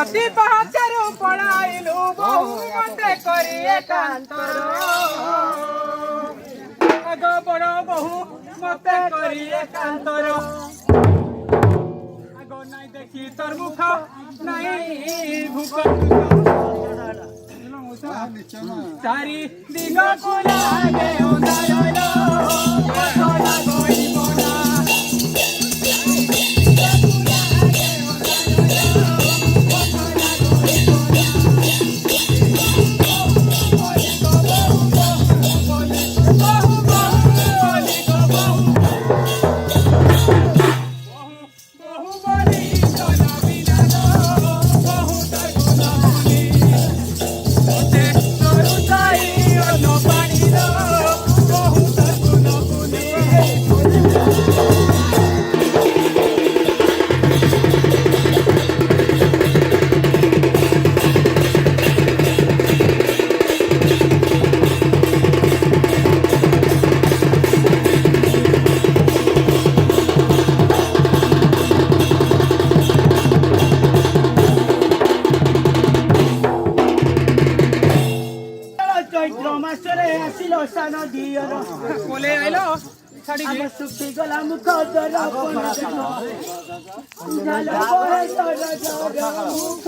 अति पहाचारू पढ़ाइलु बहु मते करी एकांतर आगो बड़ बहु मते करी एकांतर आगो नाई देखी तोर मुख नाई भूख चारि दिग को लागे उदारलो कथना गइबो ना बोले आइलो छाड़ी के सुखी गला मुख दर झाला बोले दर मुख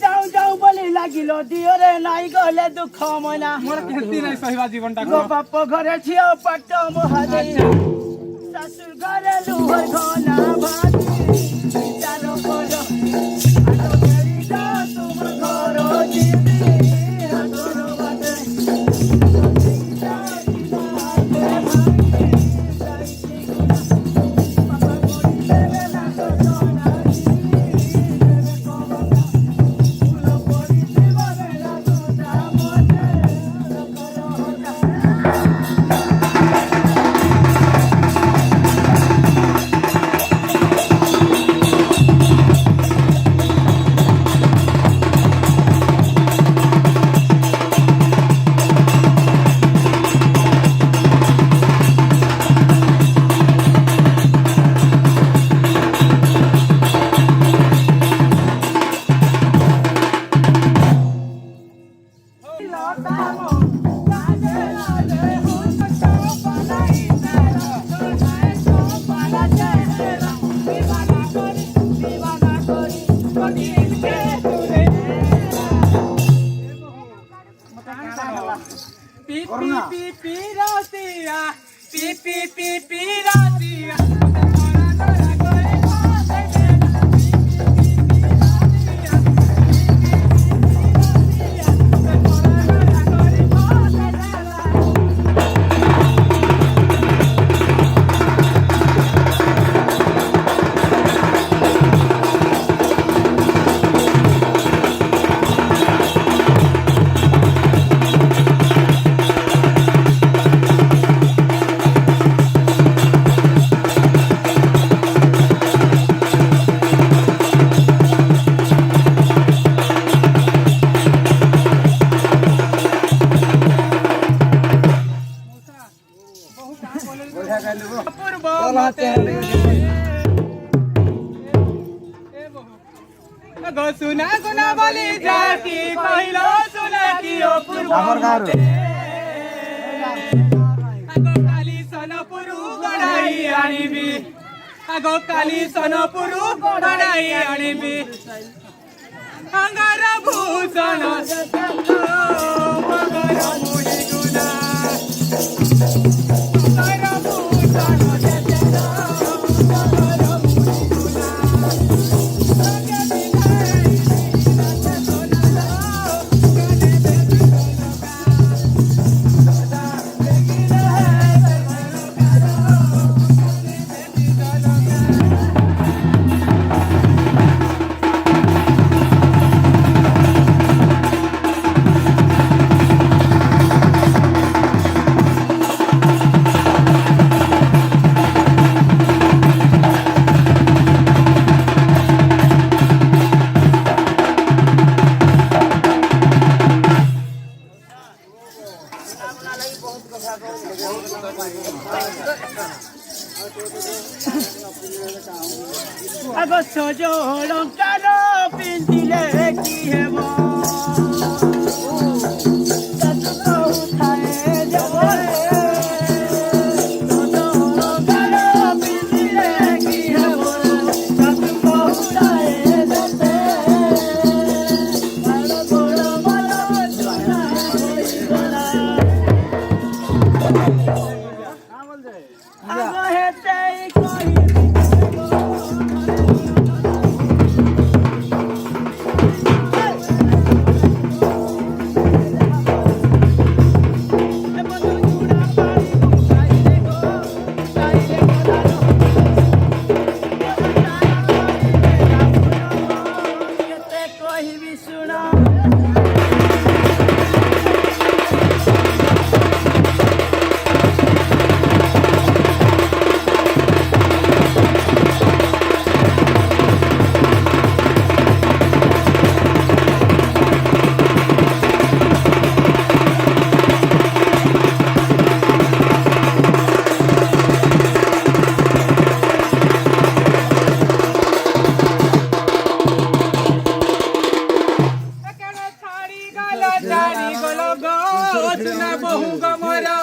जाऊ जाऊ बोली लागिलो दियो रे नाई गले दुख मना मोर केती नै सहीवा जीवनटा को बाप घरे छियो पट्ट मोहरे ससुर घरे लुहर घना भाती चालो कोलो आलो मेरी जा तुम घरो जीती हतरो बाटे पूर्व गो सुना सुना बोली जाती कहिलो सुना कि ओ पूर्व आगो काली सनपुरु गडाई आनिबी आगो काली सनपुरु गडाई आनिबी अंगार भूषण मगर मुनि गुना अंगार भूषण आगो सजो लंकार पिंदिले कि हेब बहु गमरा